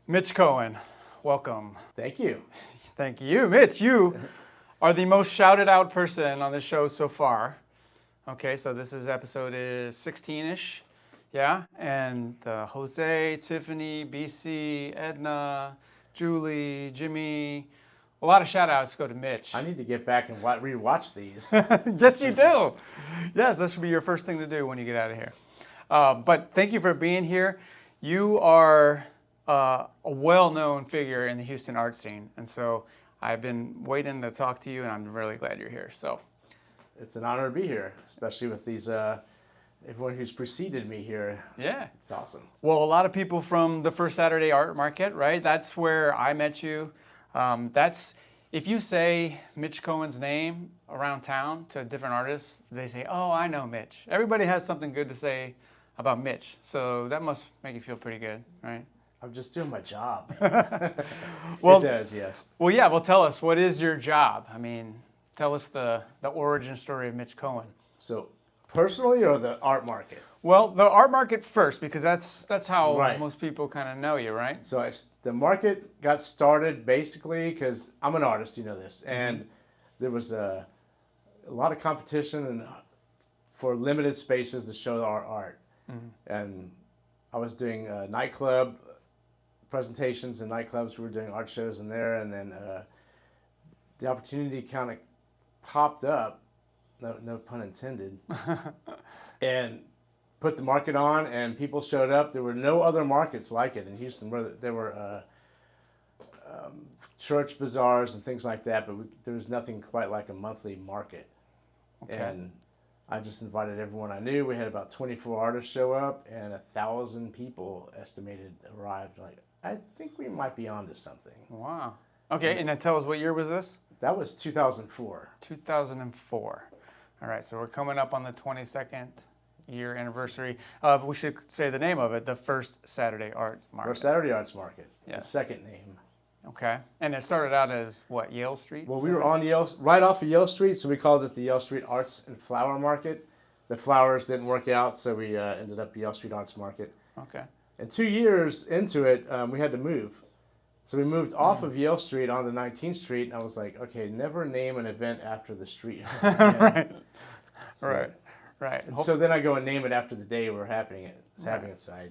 Mitch Cohen, welcome. Thank you. Thank you. Mitch, you are the most shouted out person on the show so far. Okay, so this is episode 16-ish. Yeah, and Jose, Tiffany, BC, Edna, Julie, Jimmy, a lot of shout outs go to Mitch. I need to get back and rewatch these. Yes, you do. Yes, that should be your first thing to do when you get out of here. But thank you for being here. You are a well-known figure in the Houston art scene, and so I've been waiting to talk to you, and I'm really glad you're here. So it's an honor to be here, especially with these everyone who's preceded me here. Yeah, it's awesome. Well, a lot of people from the First Saturday Art Market, right? That's where I met you. That's if you say Mitch Cohen's name around town to different artists, they say, "Oh, I know Mitch." Everybody has something good to say about Mitch, so that must make you feel pretty good, right? I'm just doing my job. Well, it does, yes. Well, yeah. Well, tell us, what is your job? I mean, tell us the origin story of Mitch Cohen. So, personally or the art market? Well, the art market first, because that's how Right. most people kind of know you, right? So the market got started basically because I'm an artist, you know this, and there was a lot of competition and for limited spaces to show our art. And I was doing nightclub presentations in nightclubs. We were doing art shows in there, and then the opportunity kind of popped up, no pun intended, and put the market on, and people showed up. There were no other markets like it in Houston. Where there were church bazaars and things like that, but there was nothing quite like a monthly market. Okay. And I just invited everyone I knew. We had about 24 artists show up, and 1,000 people estimated arrived. Like, I think we might be onto something. Wow. Okay, and then tell us, what year was this? That was 2004. 2004. All right, so we're coming up on the 22nd year anniversary. We should say the name of it, the First Saturday Arts Market. First Saturday Arts Market, yes. The second name. Okay, and it started out as what, Yale Street? Well, we were on Yale, right off of Yale Street, so we called it the Yale Street Arts and Flower Market. The flowers didn't work out, so we ended up Yale Street Arts Market. Okay. And 2 years into it, we had to move. So we moved off of Yale Street onto 19th Street, and I was like, okay, never name an event after the street. Right. So, Right. And so then I go and name it after the day we're having it. So I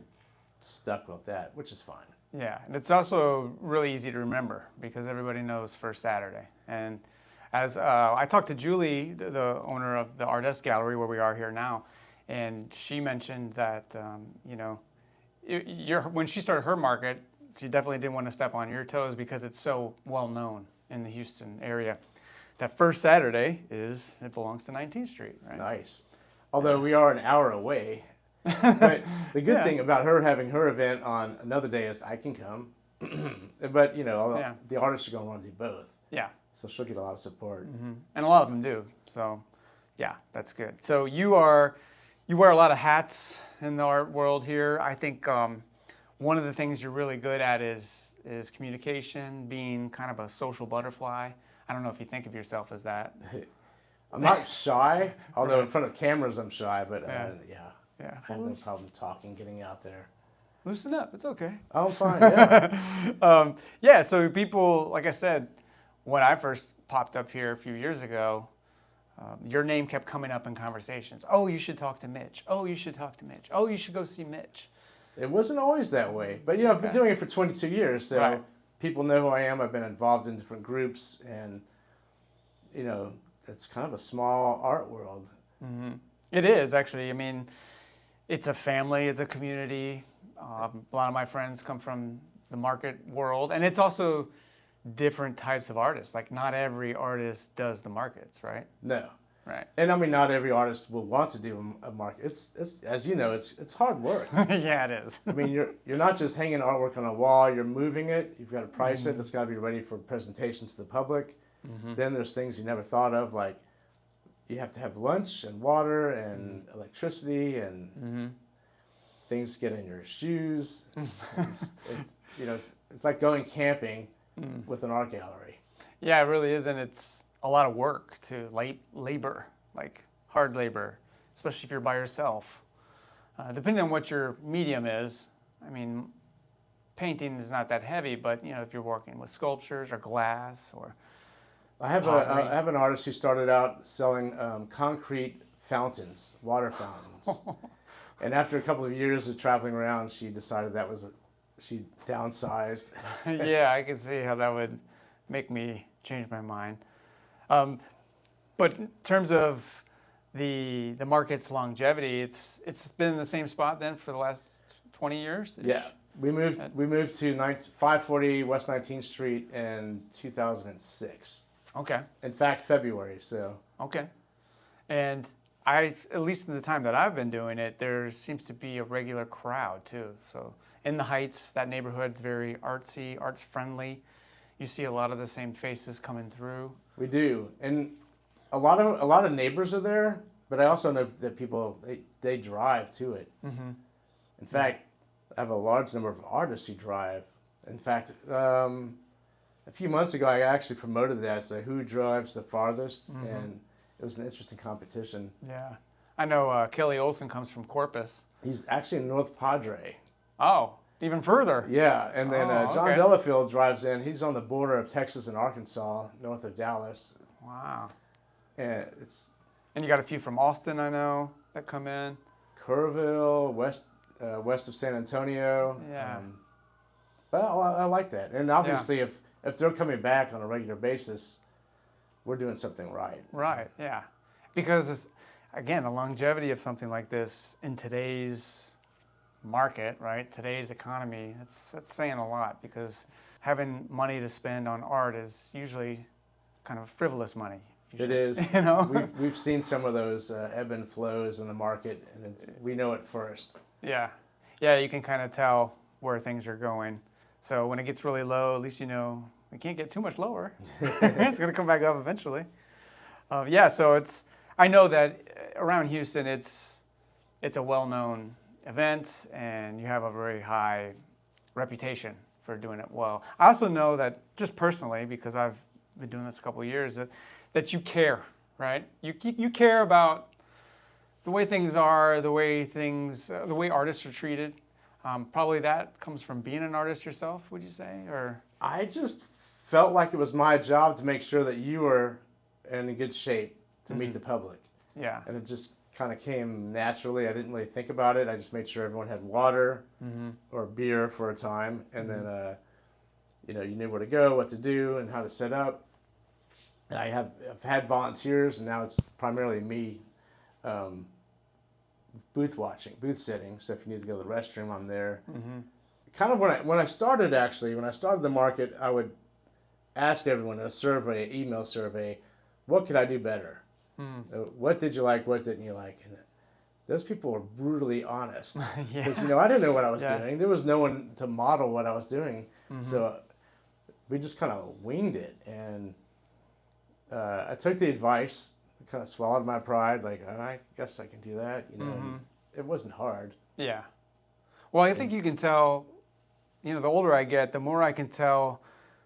stuck with that, which is fine. Yeah, and it's also really easy to remember because everybody knows First Saturday. And as I talked to Julie, the owner of the Artist Gallery where we are here now, and she mentioned that when she started her market, she definitely didn't want to step on your toes because it's so well known in the Houston area. That First Saturday it belongs to 19th Street, right? Nice. Although we are an hour away. But the good thing about her having her event on another day is I can come. But, the artists are going to want to do both. Yeah. So she'll get a lot of support. Mm-hmm. And a lot of them do. So, yeah, that's good. So you wear a lot of hats in the art world here. I think one of the things you're really good at is communication, being kind of a social butterfly. I don't know if you think of yourself as that. I'm not shy, although in front of cameras I'm shy, but Yeah. I have no problem talking, getting out there. Loosen up. It's okay. Oh, I'm fine, yeah. So people, like I said, when I first popped up here a few years ago, your name kept coming up in conversations. Oh, you should talk to Mitch. Oh, you should talk to Mitch. Oh, you should go see Mitch. It wasn't always that way. But, I've been doing it for 22 years, so people know who I am. I've been involved in different groups, and, it's kind of a small art world. Mm-hmm. It is, actually. I mean, it's a family, it's a community. A lot of my friends come from the market world, and it's also different types of artists. Like, not every artist does the markets, right? No. Right. And I mean, not every artist will want to do a market. It's as you know, it's hard work. Yeah, it is. I mean, you're not just hanging artwork on a wall. You're moving it. You've got to price it. It's got to be ready for presentation to the public. Then there's things you never thought of, like you have to have lunch and water and electricity and things get in your shoes. It's like going camping with an art gallery. Yeah, it really is, and it's a lot of work to labor, like hard labor, especially if you're by yourself. Depending on what your medium is, I mean, painting is not that heavy, but if you're working with sculptures or glass or I have pottery. I have an artist who started out selling concrete fountains, water fountains, and after a couple of years of traveling around, she decided she downsized. Yeah, I can see how that would make me change my mind. But in terms of the market's longevity, it's been in the same spot then for the last 20 years? Yeah, we moved to 540 West 19th Street in 2006. Okay. In fact, February. So Okay. And at least in the time that I've been doing it, there seems to be a regular crowd too. So in the Heights, that neighborhood's very artsy, arts friendly. You see a lot of the same faces coming through. we do, and a lot of neighbors are there. But I also know that people they drive to it. Mm-hmm. In fact, I have a large number of artists who drive. In fact, a few months ago, I actually promoted that as who drives the farthest, and it was an interesting competition. Yeah. I know Kelly Olson comes from Corpus. He's actually in North Padre. Oh, even further. Yeah, and then John okay. Delafield drives in. He's on the border of Texas and Arkansas, north of Dallas. Wow. And And you got a few from Austin, I know, that come in. Kerrville, west of San Antonio. Yeah. But I like that. And obviously, if they're coming back on a regular basis, we're doing something right. Right, yeah. Because, again, the longevity of something like this in today's market, right, today's economy, that's saying a lot, because having money to spend on art is usually kind of frivolous money. It is. We've seen some of those ebb and flows in the market, and we know it first. Yeah. Yeah, you can kind of tell where things are going. So when it gets really low, at least it can't get too much lower. It's going to come back up eventually. So I know that around Houston, it's a well-known event, and you have a very high reputation for doing it well. I also know that, just personally, because I've been doing this a couple of years, that you care, right? You care about the way things are, the way artists are treated. Probably that comes from being an artist yourself, would you say? Or I just felt like it was my job to make sure that you were in good shape to meet the public. Yeah. And it just kind of came naturally. I didn't really think about it. I just made sure everyone had water or beer for a time, and then you knew where to go, what to do, and how to set up. And I've had volunteers, and now it's primarily me booth sitting. So if you need to go to the restroom, I'm there. Kind of when I started the market, I would ask everyone in a email survey, what could I do better? What did you like? What didn't you like? And those people were brutally honest, because I didn't know what I was doing. There was no one to model what I was doing, so we just kind of winged it. And I took the advice, kind of swallowed my pride, like, I guess I can do that. It wasn't hard. Yeah. Well, I think you can tell, the older I get, the more I can tell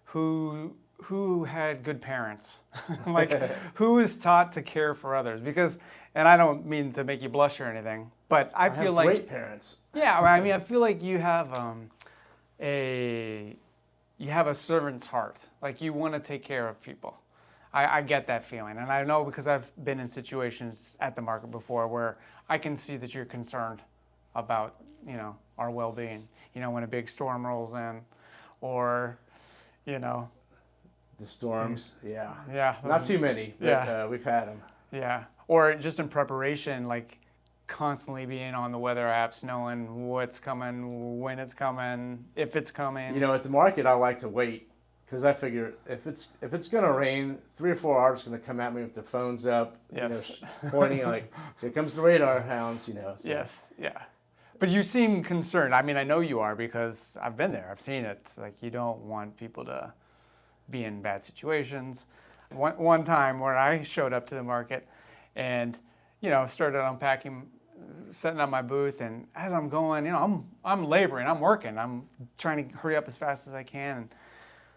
who had good parents, like who was taught to care for others. Because, and I don't mean to make you blush or anything, but I feel like great parents. Yeah, I mean, I feel like you have a servant's heart. Like you want to take care of people. I get that feeling, and I know because I've been in situations at the market before where I can see that you're concerned about, our well-being. When a big storm rolls in, or, The storms, yeah. Yeah. Not too many, but we've had them. Yeah, or just in preparation, like constantly being on the weather apps, knowing what's coming, when it's coming, if it's coming. At the market, I like to wait. Because I figure if it's gonna rain, 3 or 4 artists are gonna come at me with their phones up, pointing like, "Here comes the radar hounds," So. Yes, yeah. But you seem concerned. I mean, I know you are because I've been there. I've seen it. It's like you don't want people to be in bad situations. One time where I showed up to the market, and started unpacking, setting up my booth, and as I'm going, I'm laboring, I'm working, I'm trying to hurry up as fast as I can. And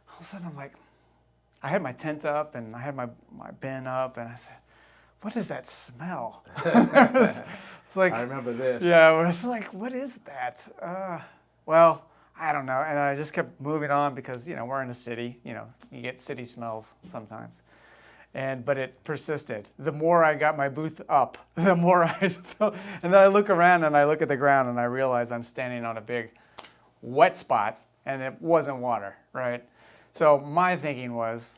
all of a sudden, I'm like, I had my tent up and I had my bin up, and I said, "What is that smell?" It's like, I remember this. Yeah, it's like, what is that? Well, I don't know. And I just kept moving on because, we're in a city, you get city smells sometimes. But it persisted. The more I got my booth up, the more I felt, and then I look around and I look at the ground and I realize I'm standing on a big wet spot and it wasn't water, right? So my thinking was,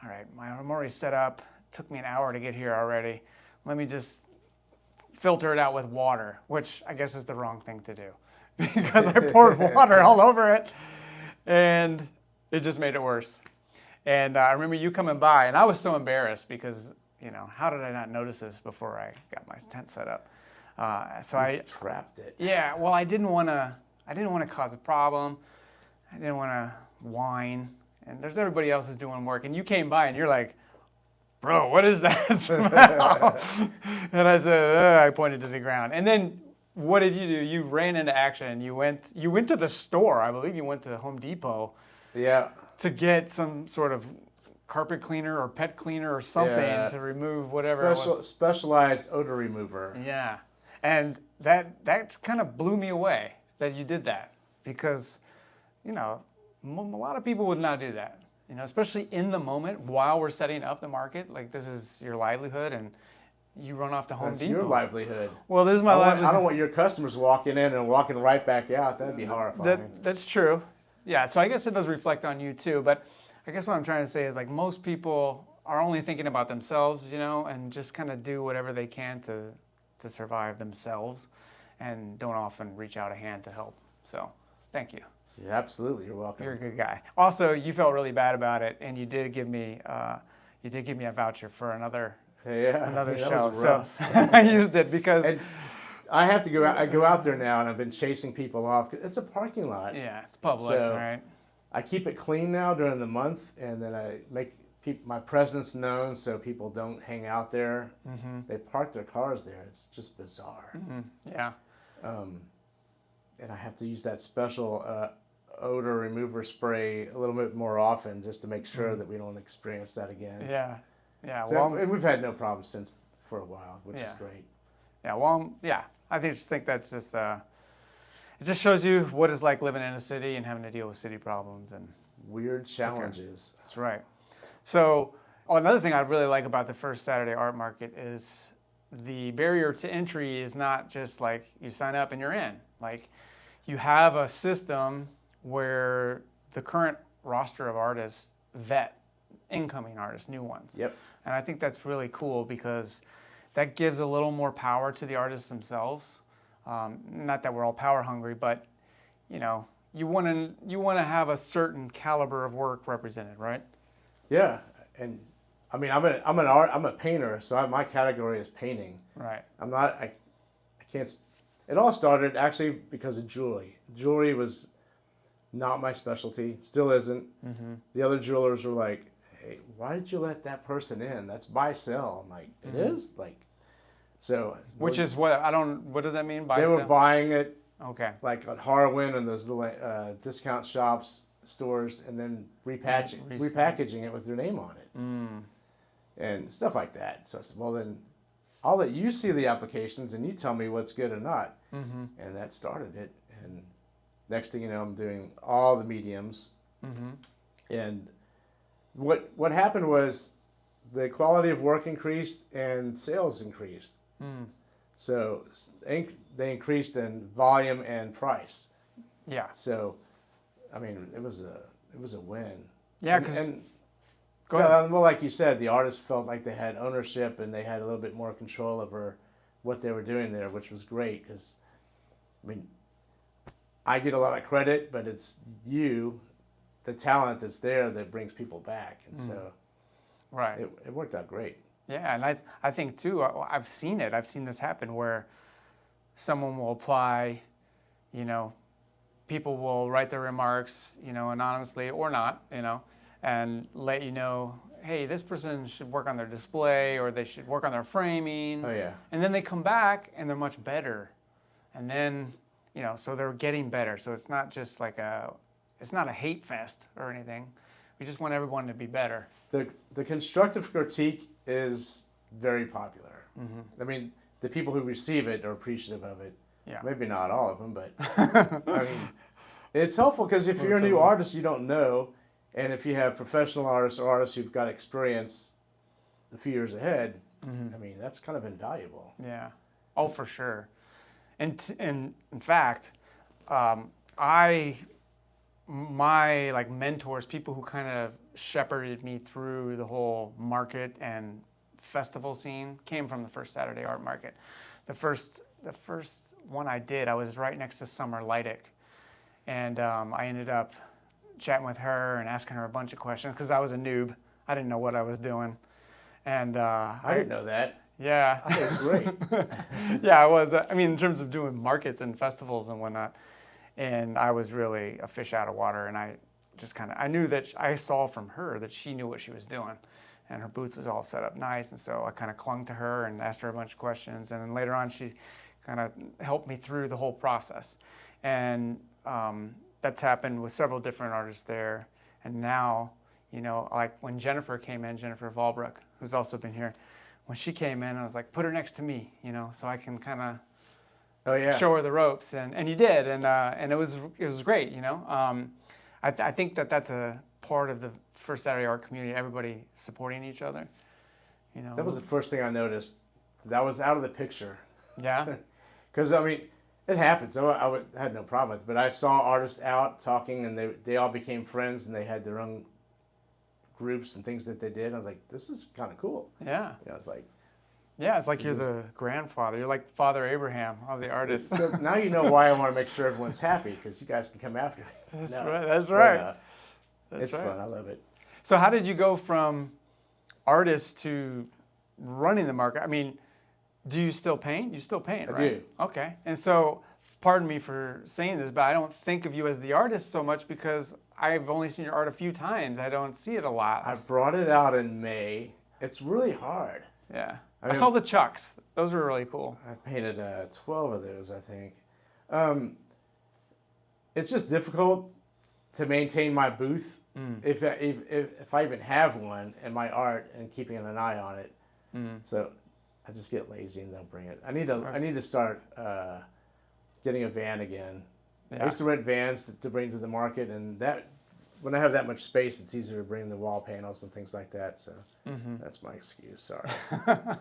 all right, I'm already set up. It took me an hour to get here already. Let me just filter it out with water, which I guess is the wrong thing to do because I poured water all over it and it just made it worse. And I remember you coming by, and I was so embarrassed because, how did I not notice this before I got my tent set up? I trapped it. Yeah, well, I didn't want to cause a problem. I didn't want to whine. And there's everybody else is doing work, and you came by, and you're like, "Bro, what is that smell?" And I said, I pointed to the ground. And then what did you do? You ran into action. You went to the store. I believe you went to Home Depot. Yeah. To get some sort of carpet cleaner or pet cleaner or something to remove whatever. Specialized odor remover. Yeah, and that kind of blew me away that you did that because, a lot of people would not do that. Especially in the moment while we're setting up the market, like this is your livelihood and you run off to Home Depot. That's your livelihood. Well, this is my livelihood. I don't want your customers walking in and walking right back out. That'd be horrifying. That's true. Yeah, so I guess it does reflect on you too, but I guess what I'm trying to say is like most people are only thinking about themselves, and just kind of do whatever they can to survive themselves and don't often reach out a hand to help. So, thank you. Yeah, absolutely. You're welcome. You're a good guy. Also, you felt really bad about it and you did give me a voucher for another show. So I used it because I have to go out. I go out there now, and I've been chasing people off. It's a parking lot. Yeah, it's public, so right? I keep it clean now during the month, and then I make my presence known so people don't hang out there. Mm-hmm. They park their cars there. It's just bizarre. Mm-hmm. Yeah. And I have to use that special odor remover spray a little bit more often just to make sure that we don't experience that again. Yeah. Yeah. So, and we've had no problems since for a while, which is great. Yeah. Well, yeah. I just think that's just it just shows you what it's like living in a city and having to deal with city problems and weird challenges. That's right. So another thing I really like about the first Saturday art market is the barrier to entry is not just like you sign up and you're in. Like you have a system where the current roster of artists vet incoming artists, new ones. Yep. And I think that's really cool because that gives a little more power to the artists themselves. Not that we're all power hungry, but you want to have a certain caliber of work represented, right? Yeah, and I mean I'm a painter, so my category is painting. Right. I can't. It all started actually because of jewelry. Jewelry was not my specialty, still isn't. Mm-hmm. The other jewelers were like, "Hey, why did you let that person in? That's buy sell." I'm like, "It is like." So, which is what does that mean? They were buying it, okay, like at Harwin and those little discount shops, stores, and then repackaging it with their name on it, and stuff like that. So I said, well then, I'll let you see the applications and you tell me what's good or not, and that started it. And next thing you know, I'm doing all the mediums, and what happened was the quality of work increased and sales increased. So they increased in volume and price. Yeah. So, I mean, it was a win. Yeah. Go ahead. Well, like you said, the artists felt like they had ownership and they had a little bit more control over what they were doing there, which was great because, I mean, I get a lot of credit, but it's you, the talent that's there that brings people back, and so. Right. It worked out great. Yeah, and I think too, I've seen it. I've seen this happen where someone will apply, people will write their remarks, anonymously or not, and let you know, hey, this person should work on their display or they should work on their framing. Oh, yeah. And then they come back and they're much better. And then, so they're getting better. So it's not just like it's not a hate fest or anything. We just want everyone to be better. The constructive critique is very popular. I mean, the people who receive it are appreciative of it. Yeah. Maybe not all of them, but I mean, It's helpful because if Well, you're a new so- artist, you don't know, and if you have professional artists or artists who've got experience a few years ahead, I mean, that's kind of invaluable. Yeah. Oh, for sure. And in fact, my like mentors, people who kind of shepherded me through the whole market and festival scene, came from the first Saturday Art Market. The first one I did, I was right next to Summer Leidick, and I ended up chatting with her and asking her a bunch of questions because I was a noob. I didn't know what I was doing, and I didn't know that. yeah. I think it's great. Yeah, I was. I mean, in terms of doing markets and festivals and whatnot, and I was really a fish out of water. And I just I knew that I saw from her that she knew what she was doing, and her booth was all set up nice. And so I kind of clung to her and asked her a bunch of questions. And then later on, she kind of helped me through the whole process. And that's happened with several different artists there. And now, like when Jennifer came in, Jennifer Valbrook, who's also been here. When she came in, I was like, put her next to me, so I can kind of show her the ropes, and you did, and it was great, I think that's a part of the First Saturday Art community, everybody supporting each other, That was the first thing I noticed. That was out of the picture. Yeah. Because, I mean, it happens. I had no problem with it, but I saw artists out talking, and they all became friends, and they had their own groups and things that they did. I was like, this is kind of cool. Yeah. I was like, yeah, it's like you're the grandfather. You're like Father Abraham of the artists. So now you know why I want to make sure everyone's happy, because you guys can come after me. That's No. right. That's But, right. it's fun. I love it. So how did you go from artist to running the market? I mean, do you still paint? You still paint, right? I do. Okay. And so, pardon me for saying this, but I don't think of you as the artist so much because I've only seen your art a few times. I don't see it a lot. I brought it out in May. It's really hard. Yeah. I I mean- saw the Chucks. Those were really cool. I painted 12 of those, I think. It's just difficult to maintain my booth if I even have one, and my art, and keeping an eye on it. So I just get lazy and don't bring it. I need to start getting a van again. Yeah. I used to rent vans to bring to the market, and that when I have that much space, it's easier to bring the wall panels and things like that. So that's my excuse. Sorry. I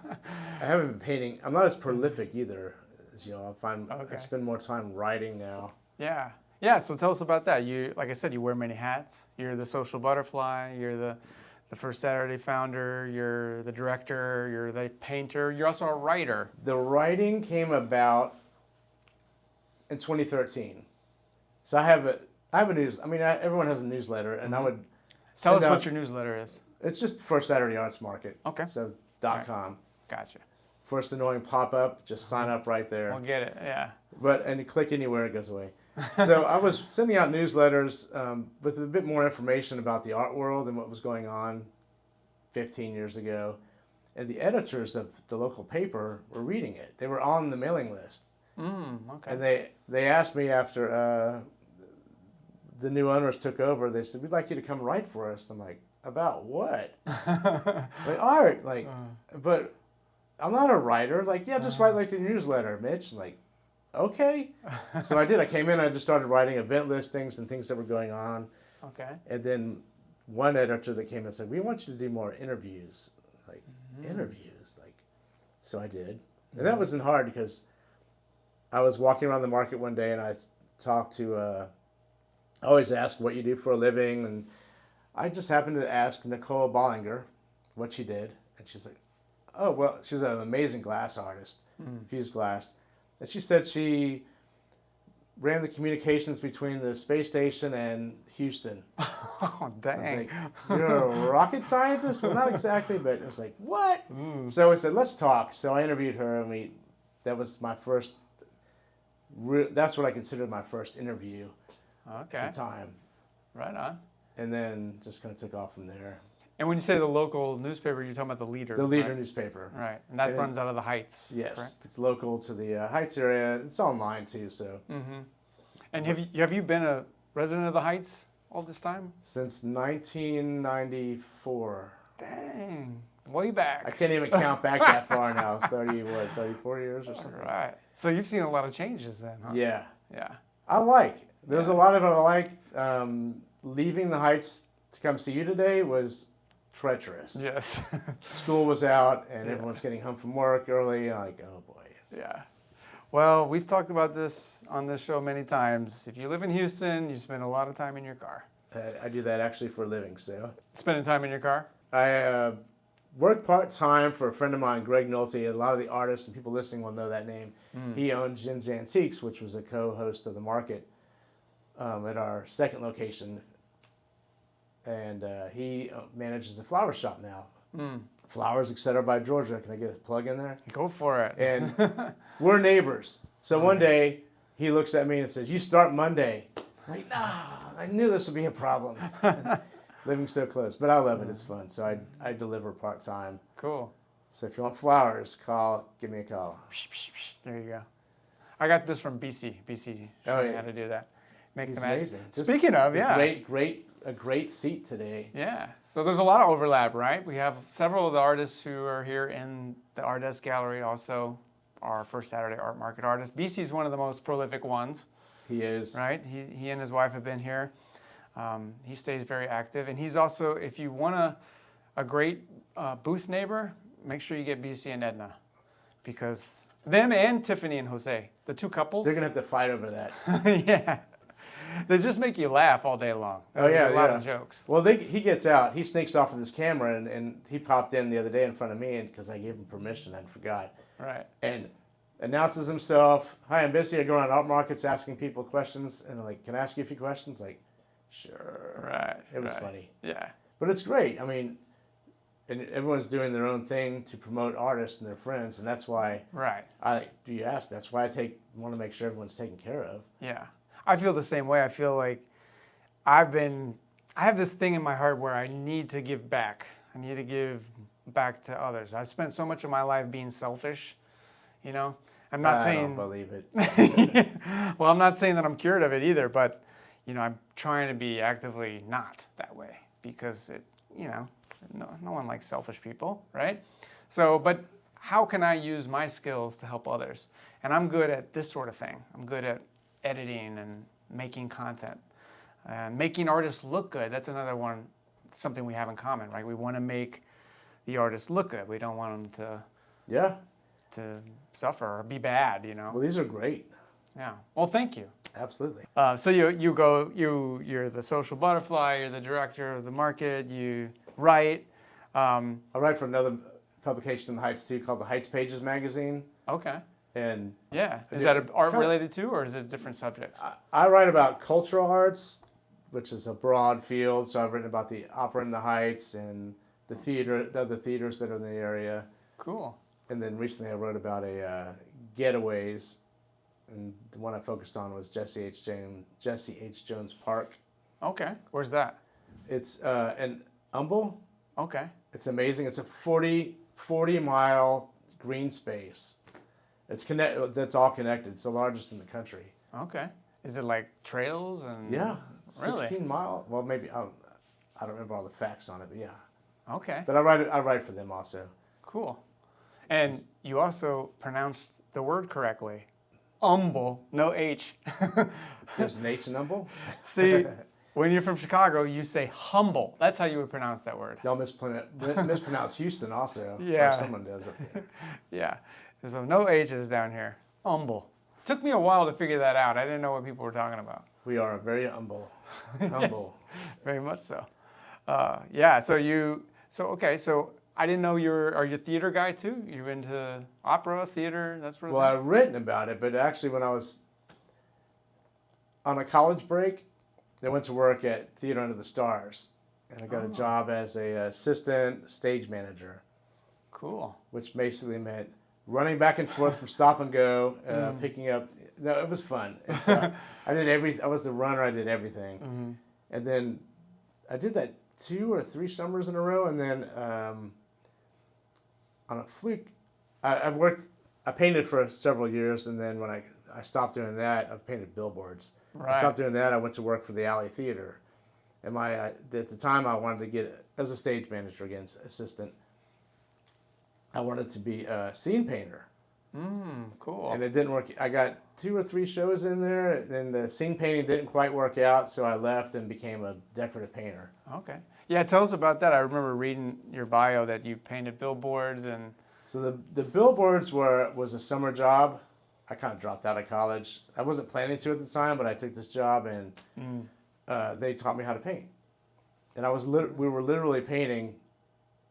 haven't been painting. I'm not as prolific either. As I spend more time writing now. Yeah. Yeah, so tell us about that. You, like I said, you wear many hats. You're the social butterfly. You're the First Saturday founder. You're the director. You're the painter. You're also a writer. The writing came about in 2013. So I have a news. I mean, everyone has a newsletter, and I would Tell us send what out- your newsletter is. It's just First Saturday Arts Market. Okay. So .com. Gotcha. First annoying pop-up, just sign up right there. We'll get it. Yeah. And you click anywhere, it goes away. So I was sending out newsletters with a bit more information about the art world and what was going on 15 years ago. And the editors of the local paper were reading it. They were on the mailing list. Okay. And they asked me after the new owners took over, they said, we'd like you to come write for us. I'm like, about what? Like art. Like, but I'm not a writer. Like, yeah, just write like a newsletter, Mitch. I'm like, okay. So I did. I came in, I just started writing event listings and things that were going on. Okay. And then one editor that came in said, we want you to do more interviews. Like, interviews. Like, so I did. And that wasn't hard because I was walking around the market one day and I talked to, I always ask what you do for a living. And I just happened to ask Nicole Bollinger what she did. And she's like, oh, well, she's an amazing glass artist, fused glass. And she said she ran the communications between the space station and Houston. Oh, I was dang. like, you're a rocket scientist? Well, not exactly, but it was like, what? So I said, let's talk. So I interviewed her, and that was my first, that's what I considered my first interview Okay. at the time. Right on. And then just kind of took off from there. And when you say the local newspaper, you're talking about the Leader. The Leader right? newspaper. Right. And that And- runs out of the Heights. Yes, correct? it's local to the Heights area. It's online too, so. And have you been a resident of the Heights all this time? Since 1994. Dang. Way back. I can't even count back that far now. It's 34 years or something. Right. So you've seen a lot of changes then, huh? Yeah. Yeah. I like There's a lot of it I like. Leaving the Heights to come see you today was treacherous. Yes. School was out and everyone's getting home from work early. I'm like, oh boy. Yeah. Well, we've talked about this on this show many times. If you live in Houston, you spend a lot of time in your car. I do that actually for a living, so. Spending time in your car? I work part-time for a friend of mine, Greg Nolte. A lot of the artists and people listening will know that name. He owned Jin's Antiques, which was a co-host of The Market at our second location. And he manages a flower shop now. Flowers, etc. by Georgia. Can I get a plug in there? Go for it. And we're neighbors. So one day he looks at me and says, "You start Monday." I'm like, nah, I knew this would be a problem. Living so close. But I love it. It's fun. So I deliver part-time. Cool. So if you want flowers, give me a call. There you go. I got this from BC. BC showed me how to do that. Make He's the magic. amazing. Speaking of, A great seat today. Yeah. So there's a lot of overlap, right? We have several of the artists who are here in the Artist Gallery, also our First Saturday Art Market artists. BC is one of the most prolific ones. He is. Right? He and his wife have been here. He stays very active. And he's also, if you want a great booth neighbor, make sure you get BC and Edna. Because them and Tiffany and Jose, the two couples. They're going to have to fight over that. Yeah. They just make you laugh all day long. Oh, yeah. There's a lot of jokes. Well, he gets out. He sneaks off with his camera, and he popped in the other day in front of me because I gave him permission and forgot. Right. And announces himself. "Hi, I'm busy. I go around art markets asking people questions." And I'm like, "Can I ask you a few questions?" Like, sure. Right. It was funny. Yeah. But it's great. I mean, and everyone's doing their own thing to promote artists and their friends, and that's why Right. That's why I want to make sure everyone's taken care of. Yeah. I feel the same way. I feel like I have this thing in my heart where I need to give back. I need to give back to others. I've spent so much of my life being selfish, you know. I'm not saying. I don't believe it. Well, I'm not saying that I'm cured of it either, but you know, I'm trying to be actively not that way because no one likes selfish people, right? So, but how can I use my skills to help others? And I'm good at this sort of thing. I'm good at editing and making content and making artists look good. That's another one, something we have in common, right? We want to make the artists look good. We don't want them to suffer or be bad, you know. Well, these are great. Yeah. Well, thank you. Absolutely. So you're the social butterfly. You're the director of the market. You write. I write for another publication in the Heights too, called the Heights Pages magazine. Okay. And yeah, is that art related too, or is it different subjects? I write about cultural arts, which is a broad field. So I've written about the opera in the Heights and the other theaters that are in the area. Cool. And then recently I wrote about getaways, and the one I focused on was Jesse H. Jones Park. Okay, where's that? It's in Humble. Okay. It's amazing. It's a 40-mile green space. That's all connected. It's the largest in the country. Okay. Is it like trails and? Yeah. Really? 16 mile. Well, maybe I don't remember all the facts on it, but yeah. Okay. But I write for them also. Cool. And you also pronounced the word correctly. Humble, no H. There's an H in Humble? See, when you're from Chicago, you say humble. That's how you would pronounce that word. Don't mispronounce Houston also. Yeah. Or someone does up there. Yeah. So no H's down here. Humble. Took me a while to figure that out. I didn't know what people were talking about. We are very humble. Humble. Yes, very much so. Yeah. So I didn't know are you a theater guy too? You into opera, theater, that sort of Well, thing? I've written about it, but actually when I was on a college break, I went to work at Theater Under the Stars, and I got a job as a assistant stage manager. Cool. Which basically meant running back and forth from stop and go, picking up. No, it was fun. And so I did everything. I was the runner. I did everything. Mm-hmm. And then I did that 2 or 3 summers in a row. And then on a fluke, I painted for several years. And then when I stopped doing that, I painted billboards. Right. I stopped doing that. I went to work for the Alley Theater. And at the time, I wanted to get, as a stage manager again, assistant, I wanted to be a scene painter. Cool. And it didn't work. I got 2 or 3 shows in there, and the scene painting didn't quite work out, so I left and became a decorative painter. Okay. Yeah, tell us about that. I remember reading your bio that you painted billboards and. So the billboards was a summer job. I kind of dropped out of college. I wasn't planning to at the time, but I took this job, and they taught me how to paint. And we were literally painting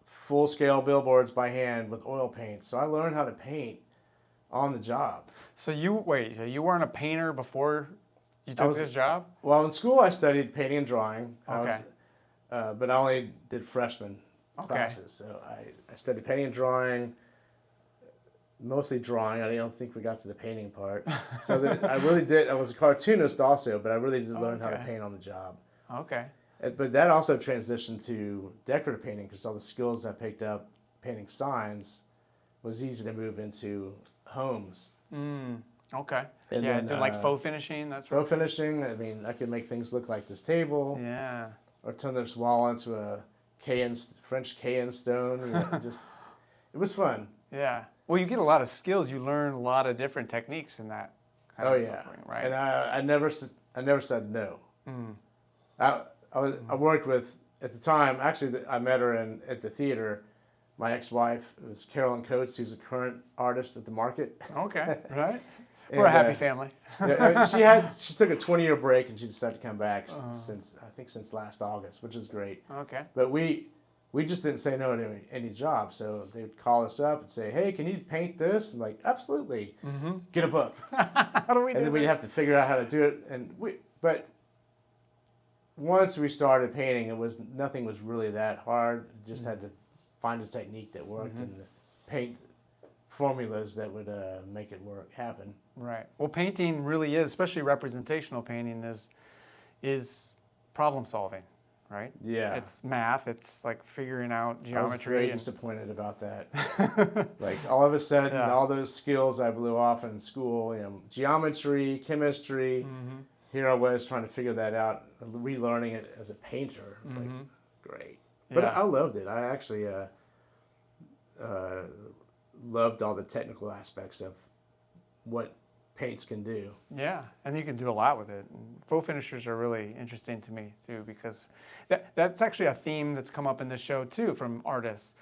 full-scale billboards by hand with oil paint. So I learned how to paint on the job. So you weren't a painter before you took this job? Well, in school I studied painting and drawing. Okay. But I only did freshman classes. So I studied painting and drawing, mostly drawing. I don't think we got to the painting part. So I really did. I was a cartoonist also, but I really did learn how to paint on the job. Okay. But that also transitioned to decorative painting because all the skills I picked up painting signs was easy to move into homes. Okay. And then, then, like faux finishing, that's faux finishing. I mean, I could make things look like this table. Yeah. Or turn this wall into a French Cayenne stone. You know, it was fun. Yeah. Well, you get a lot of skills. You learn a lot of different techniques in that. Kind of offering, right. And I never said no. I worked with, at the time, actually I met her at the theater. My ex-wife was Carolyn Coates, who's a current artist at the Market. Okay, right. We're a happy family. She took a 20-year break and she decided to come back since last August, which is great. Okay. But we just didn't say no to any job, so they would call us up and say, "Hey, can you paint this?" I'm like, "Absolutely." Get a book. How do we do And then we'd have to figure out how to do it. But once we started painting, nothing was really that hard. Just had to find a technique that worked and paint formulas that would make it happen. Right. Well, painting really is, especially representational painting, is problem solving, right? Yeah. It's math. It's like figuring out geometry. I was very disappointed about that. Like all of a sudden, all those skills I blew off in school, geometry, chemistry. Here I was trying to figure that out, relearning it as a painter. It's like, great. But I loved it. I actually loved all the technical aspects of what paints can do. Yeah, and you can do a lot with it. And faux finishers are really interesting to me too, because that's actually a theme that's come up in this show too from artists.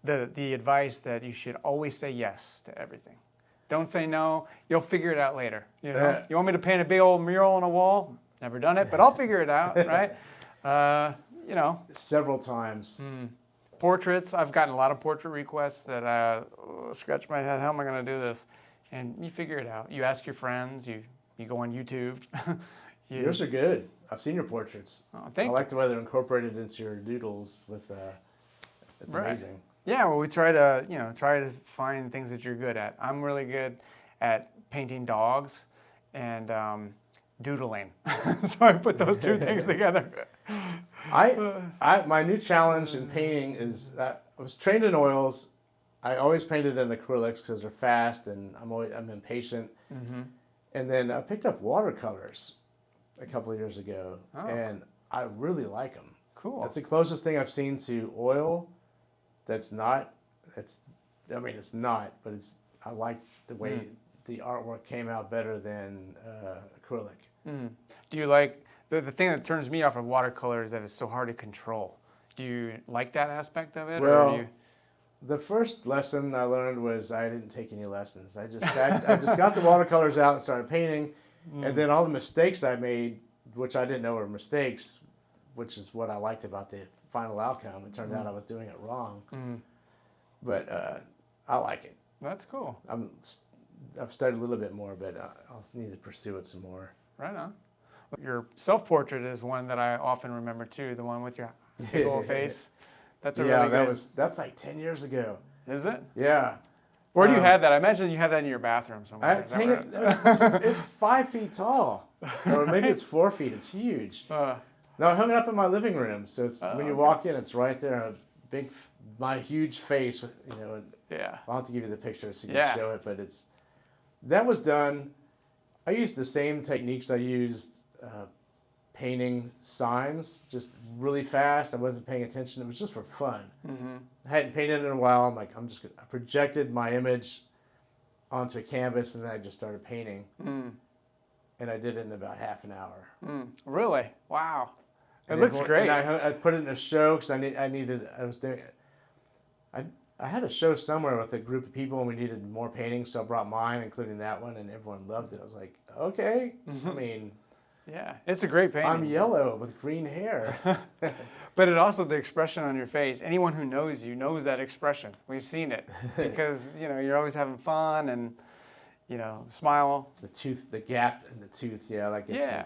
The advice that you should always say yes to everything. Don't say no. You'll figure it out later. You want me to paint a big old mural on a wall? Never done it, but I'll figure it out, right? Several times. Portraits. I've gotten a lot of portrait requests that I scratch my head. How am I going to do this? And you figure it out. You ask your friends. You go on YouTube. Yours are good. I've seen your portraits. Oh, thank you. I like the way they're incorporated into your doodles. It's amazing. Yeah, well, we try to find things that you're good at. I'm really good at painting dogs and doodling. So I put those two things together. My new challenge in painting is that I was trained in oils. I always painted in acrylics because they're fast and I'm impatient. And then I picked up watercolors a couple of years ago, and I really like them. Cool. That's the closest thing I've seen to oil. It's not, but I like the way the artwork came out better than acrylic. Do you like, the thing that turns me off of watercolor is that it's so hard to control. Do you like that aspect of it? Well, the first lesson I learned was I didn't take any lessons. I just got the watercolors out and started painting, and then all the mistakes I made, which I didn't know were mistakes, which is what I liked about the final outcome. It turned out I was doing it wrong, but I like it. That's cool. I've studied a little bit more, but I'll need to pursue it some more. Right on. Your self-portrait is one that I often remember too, the one with your big old face. That's a really good... that's like 10 years ago. Is it? Yeah. Where do you have that? I imagine you have that in your bathroom somewhere. It's 5 feet tall, or maybe it's 4 feet. It's huge. No, I hung it up in my living room, so it's when you walk in, it's right there. My huge face, Yeah. I'll have to give you the picture so you can show it, but that was done. I used the same techniques I used painting signs, just really fast. I wasn't paying attention. It was just for fun. I hadn't painted in a while. I'm like, I projected my image onto a canvas, and then I just started painting. And I did it in about half an hour. Really? Wow. It And looks great. And I put it in a show because I had a show somewhere with a group of people and we needed more paintings, so I brought mine, including that one, and everyone loved it. I was like, okay. I mean, yeah, it's a great painting. I'm yellow with green hair. But it also, the expression on your face, anyone who knows you knows that expression. We've seen it because, you're always having fun and, smile. The tooth, the gap in the tooth,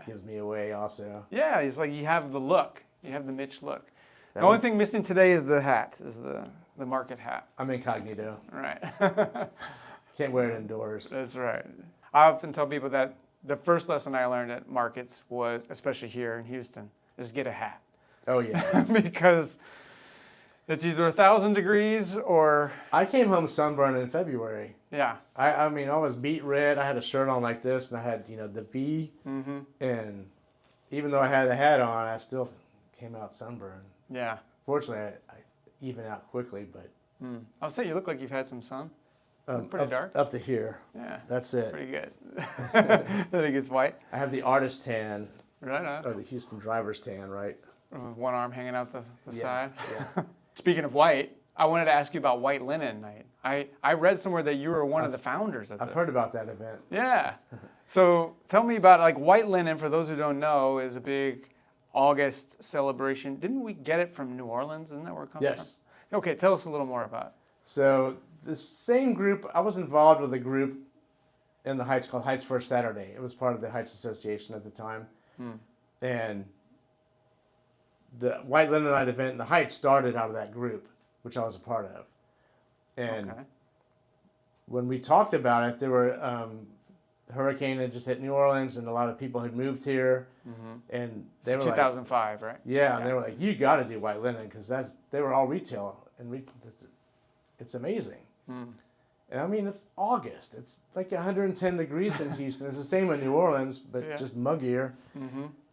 gives me away also. Yeah, it's like you have the look. You have the Mitch look. The only thing missing today is the hat, is the market hat. I'm incognito. Right. Can't wear it indoors. That's right. I often tell people that the first lesson I learned at markets was, especially here in Houston, is get a hat. Oh, yeah. Because it's either 1,000 degrees or... I came home sunburned in February. Yeah. I mean, I was beet red. I had a shirt on like this, and I had, the V. And even though I had the hat on, I still came out sunburned. Yeah. Fortunately, I even out quickly, but... I'll say you look like you've had some sun. Pretty dark. Up to here. Yeah. That's it. Pretty good. I think it's white. I have the artist tan. Right on. Or the Houston driver's tan, right? With one arm hanging out the side. Yeah. Speaking of white, I wanted to ask you about White Linen Night. I read somewhere that you were one of the founders of this. I've heard about that event. Yeah. So tell me about, White Linen, for those who don't know, is a big August celebration. Didn't we get it from New Orleans? Isn't that where it comes Yes. from? Okay, tell us a little more about it. So the same group, I was involved with a group in the Heights called Heights First Saturday. It was part of the Heights Association at the time. And the White Linen Night event in the Heights started out of that group, which I was a part of. And when we talked about it, there were a hurricane had just hit New Orleans, and a lot of people had moved here. And they were 2005, right? Yeah, and they were like, you got to do White Linen, because they were all retail, and it's amazing. And I mean, it's August. It's like 110 degrees in Houston. It's the same in New Orleans, but just muggier.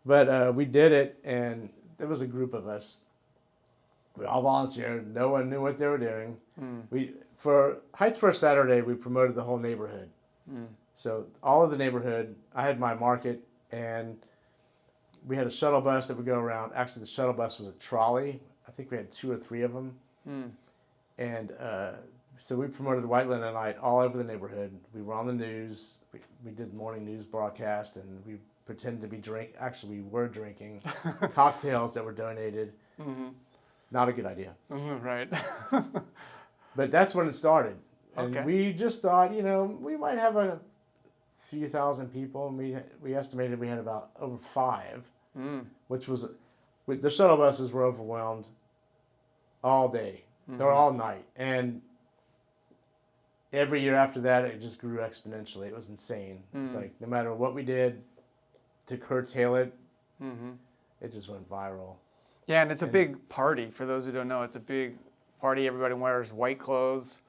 But we did it, and there was a group of us. We all volunteered. No one knew what they were doing. For Heights First Saturday, we promoted the whole neighborhood. So all of the neighborhood, I had my market, and we had a shuttle bus that would go around. Actually, the shuttle bus was a trolley. I think we had 2 or 3 of them. And so we promoted White Linen Night all over the neighborhood. We were on the news. We did morning news broadcast, and we pretended to be Actually, we were drinking cocktails that were donated. Not a good idea. Right. But that's when it started. And we just thought, we might have a few thousand people. And we estimated we had about over 5, which was, the shuttle buses were overwhelmed all day. They were all night. And every year after that, it just grew exponentially. It was insane. It's like no matter what we did to curtail it, it just went viral. Yeah, and it's a big party. For those who don't know, it's a big party. Everybody wears white clothes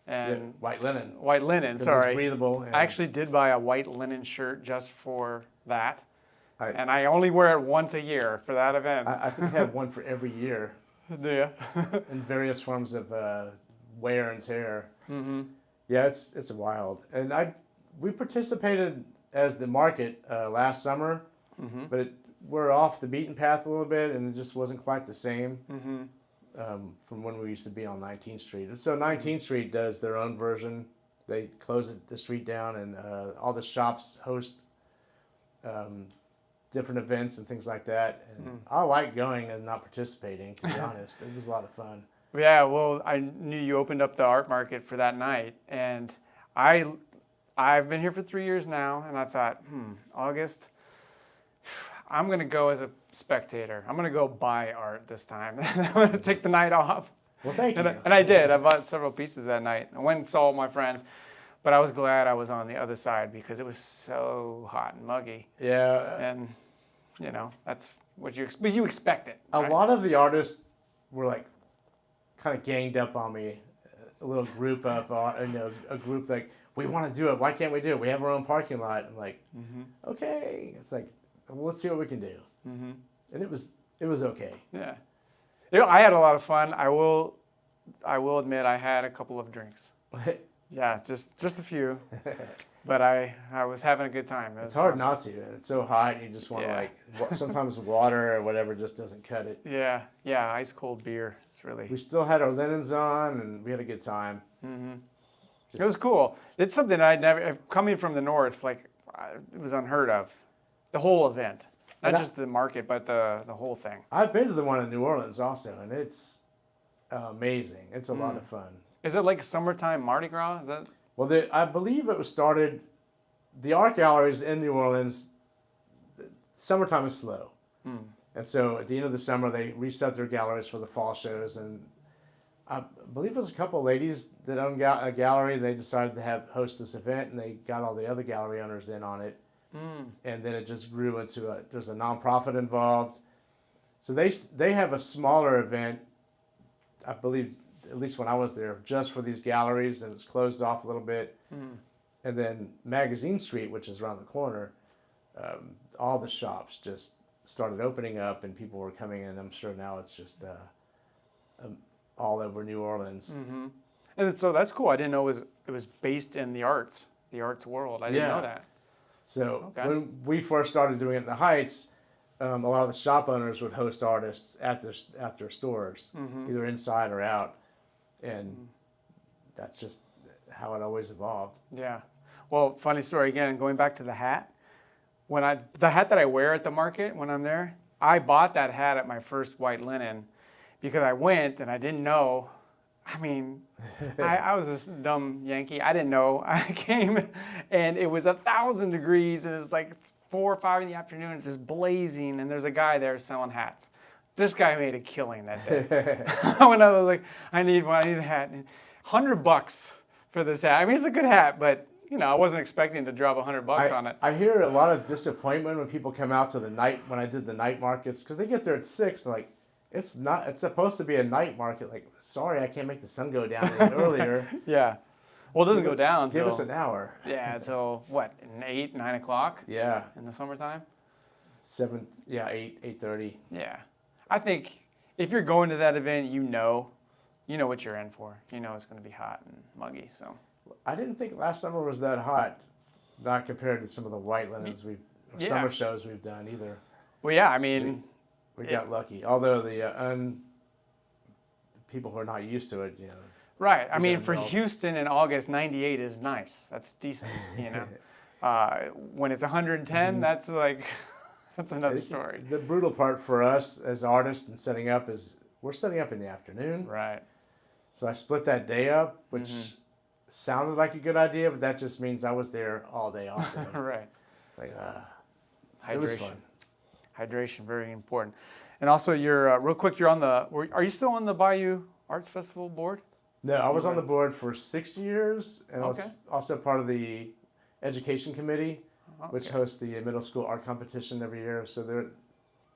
and white linen. White linen, sorry. It's breathable. I actually did buy a white linen shirt just for that. And I only wear it once a year for that event. I think I have one for every year. Do you? In various forms of wear and tear. Yeah, it's wild. And we participated as the market last summer, but we're off the beaten path a little bit, and it just wasn't quite the same from when we used to be on 19th Street. And so 19th Street does their own version. They close the street down, and all the shops host different events and things like that. And I like going and not participating, to be honest. It was a lot of fun. Yeah, well, I knew you opened up the art market for that night, and I've been here for 3 years now, and I thought, August, I'm going to go as a spectator. I'm going to go buy art this time. I'm going to take the night off. Well, thank you. And I did. I bought several pieces that night. I went and saw my friends, but I was glad I was on the other side because it was so hot and muggy. Yeah. And, that's what you expect it. Right? A lot of the artists were like kind of ganged up on me. A little group of, a group like, we want to do it. Why can't we do it? We have our own parking lot. I'm like, okay. It's like, well, let's see what we can do. And it was okay. Yeah. I had a lot of fun. I will admit I had a couple of drinks. Yeah, just a few. But I was having a good time. It's hard not to. And it's so hot. You just want to sometimes water or whatever just doesn't cut it. Yeah, ice cold beer. It's really. We still had our linens on, and we had a good time. It was cool. It's something I'd never, coming from the north, it was unheard of. The whole event, not just the market, but the whole thing. I've been to the one in New Orleans also, and it's amazing. It's a lot of fun. Is it like summertime Mardi Gras? Is that? Well, I believe it was started. The art galleries in New Orleans, summertime is slow, and so at the end of the summer they reset their galleries for the fall shows. And I believe it was a couple of ladies that own a gallery. They decided to host this event, and they got all the other gallery owners in on it. And then it just grew into there's a nonprofit involved. So they have a smaller event, I believe, at least when I was there, just for these galleries, and it's closed off a little bit. And then Magazine Street, which is around the corner, all the shops just started opening up, and people were coming in. I'm sure now it's just all over New Orleans. And so that's cool. I didn't know it was based in the arts world. I didn't know that. So when we first started doing it in the Heights, a lot of the shop owners would host artists at their stores, either inside or out. And that's just how it always evolved. Yeah. Well, funny story again, going back to the hat. The hat that I wear at the market when I'm there, I bought that hat at my first white linen because I went and I didn't know. I mean, I was this dumb Yankee. I didn't know. I came and it was 1,000 degrees and it's like 4 or 5 in the afternoon. It's just blazing and there's a guy there selling hats. This guy made a killing that day. When I was like, I need a hat. $100 for this hat. I mean, it's a good hat, but I wasn't expecting to drop $100 on it. I hear a lot of disappointment when people come out to when I did the night markets, because they get there at 6, like, it's supposed to be a night market. Like, sorry, I can't make the sun go down any earlier. Yeah. Well, it doesn't go down Give us an hour. Yeah, until what, 8, 9 o'clock? Yeah. In the summertime? 7, 8:30. Yeah. I think if you're going to that event, you know what you're in for. You know it's going to be hot and muggy. So I didn't think last summer was that hot, not compared to some of the white linens summer shows we've done either. Well, yeah, I mean, we got lucky. Although the people who are not used to it, Right. I mean, for Houston in August, 98 is nice. That's decent. When it's 110, that's like. That's another story. The brutal part for us as artists and setting up is we're setting up in the afternoon. Right. So I split that day up, which sounded like a good idea, but that just means I was there all day also. Right. It's like, hydration. It was fun. Hydration, very important. And also, you're real quick. You're on are you still on the Bayou Arts Festival board? No, I was on the board for 6 years, and I was Okay. also part of the education committee, which Okay. hosts the middle school art competition every year. So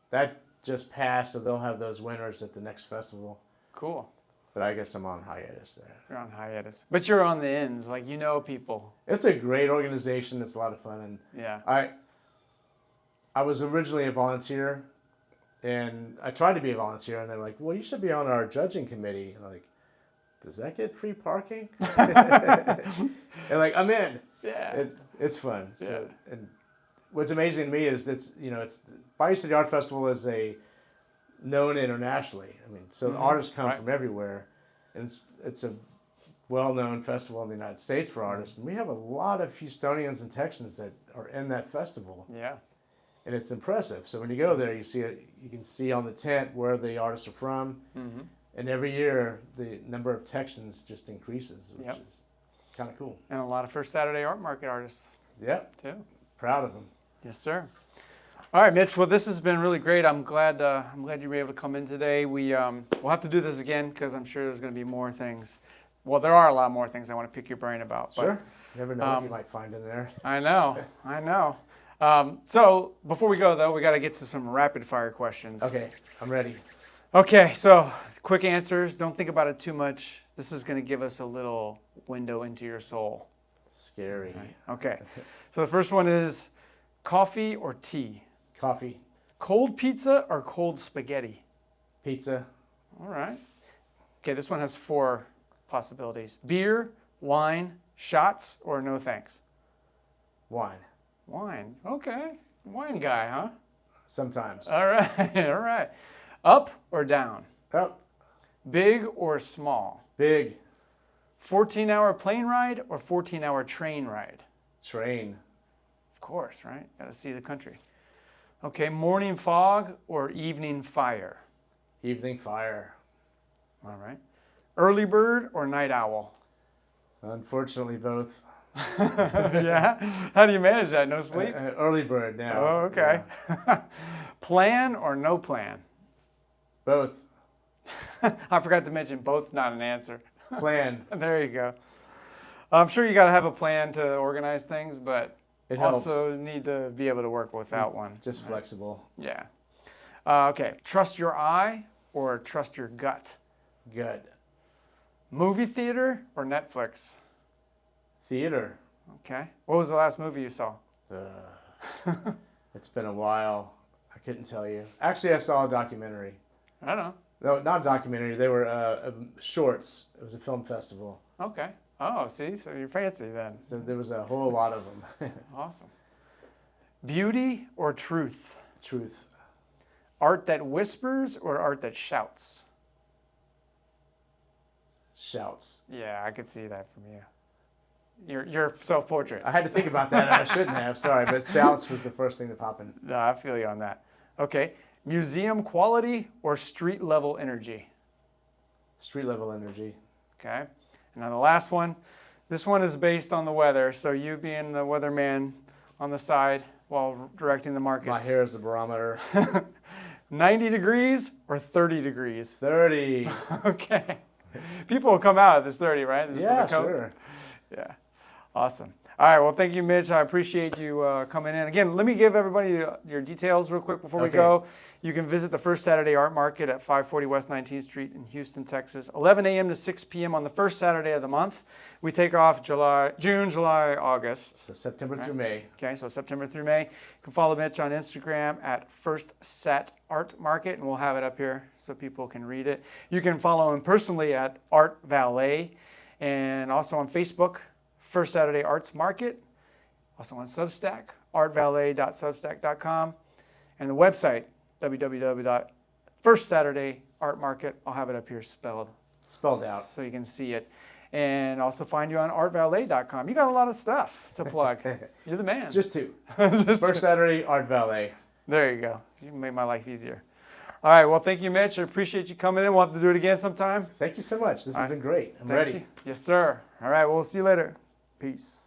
that just passed, so they'll have those winners at the next festival. Cool. But I guess I'm on hiatus there. You're on hiatus, but you're on the ends. Like people. It's a great organization. It's a lot of fun, and Yeah. I was originally a volunteer, and I tried to be a volunteer, and they're like, "Well, you should be on our judging committee." And I'm like, does that get free parking? And like, I'm in. Yeah. It's fun. So, Yeah. and what's amazing to me is Bayou City Art Festival is known internationally. I mean, so artists come from everywhere, and it's a well-known festival in the United States for artists, and we have a lot of Houstonians and Texans that are in that festival. Yeah. And it's impressive. So when you go there, you can see on the tent where the artists are from, and every year the number of Texans just increases, which is kind of cool. And a lot of First Saturday Art Market artists. Yep. Too. Proud of them. Yes, sir. All right, Mitch. Well, this has been really great. I'm glad you were able to come in today. We'll have to do this again because I'm sure there's going to be more things. Well, there are a lot more things I want to pick your brain about. Sure. You never know what you might find in there. I know. So before we go, though, we got to get to some rapid fire questions. Okay, I'm ready. Okay, so quick answers. Don't think about it too much. This is going to give us a little window into your soul. Scary. Okay, so the first one is coffee or tea? Coffee. Cold pizza or cold spaghetti? Pizza. All right. Okay, this one has 4 possibilities. Beer, wine, shots, or no thanks? Wine. Wine. Okay. Wine guy, huh? Sometimes. All right. All right. Up or down? Up. Big or small? Big. 14-hour plane ride or 14-hour train ride? Train. Of course, right? Got to see the country. Okay. Morning fog or evening fire? Evening fire. All right. Early bird or night owl? Unfortunately, both. Yeah. How do you manage that? No sleep? Early bird now. Oh, okay. Yeah. Plan or no plan? Both. I forgot to mention both not an answer. Plan. There you go. I'm sure you got to have a plan to organize things, but It also helps. need to be able to work without one. Just flexible. Yeah. Okay. Trust your eye or trust your gut? Good. Movie theater or Netflix? Theater. Okay. What was the last movie you saw? It's been a while. I couldn't tell you. Actually, I saw a documentary. I don't know. No, not a documentary. They were shorts. It was a film festival. Okay. Oh, see, so you're fancy then. So there was a whole lot of them. Awesome. Beauty or truth? Truth. Art that whispers or art that shouts? Shouts. Yeah, I could see that from you. Your self-portrait. I had to think about that, and I shouldn't have. Sorry, but shouts was the first thing to pop in. No, I feel you on that. Okay. Museum quality or street level energy? Street level energy. Okay. And now the last one. This one is based on the weather. So you being the weatherman on the side while directing the markets. My hair is the barometer. 90 degrees or 30 degrees? 30. Okay. People will come out if it's 30, right? Just Yeah, with the coat? sure. Yeah. Awesome. All right. Well, thank you, Mitch. I appreciate you coming in. Again, let me give everybody your details real quick before we Okay. go. You can visit the First Saturday Art Market at 540 West 19th Street in Houston, Texas, 11 a.m. to 6 p.m. on the first Saturday of the month. We take off June, July, August. So September through May. Okay, so September through May. You can follow Mitch on Instagram at First Sat Art Market, and we'll have it up here so people can read it. You can follow him personally at Art Valet, and also on Facebook, First Saturday Arts Market. Also on Substack, artvalet.substack.com, and the website, www.firstsaturdayartmarket. I'll have it up here spelled out. so you can see it. And also find you on artvalet.com. You got a lot of stuff to plug. You're the man. Just two. Just First Saturday, Art Valet. There you go. You made my life easier. All right. Well, thank you, Mitch. I appreciate you coming in. We'll have to do it again sometime. Thank you so much. This has been great. I'm Thank ready. you. Yes, sir. All right. We'll see you later. Peace.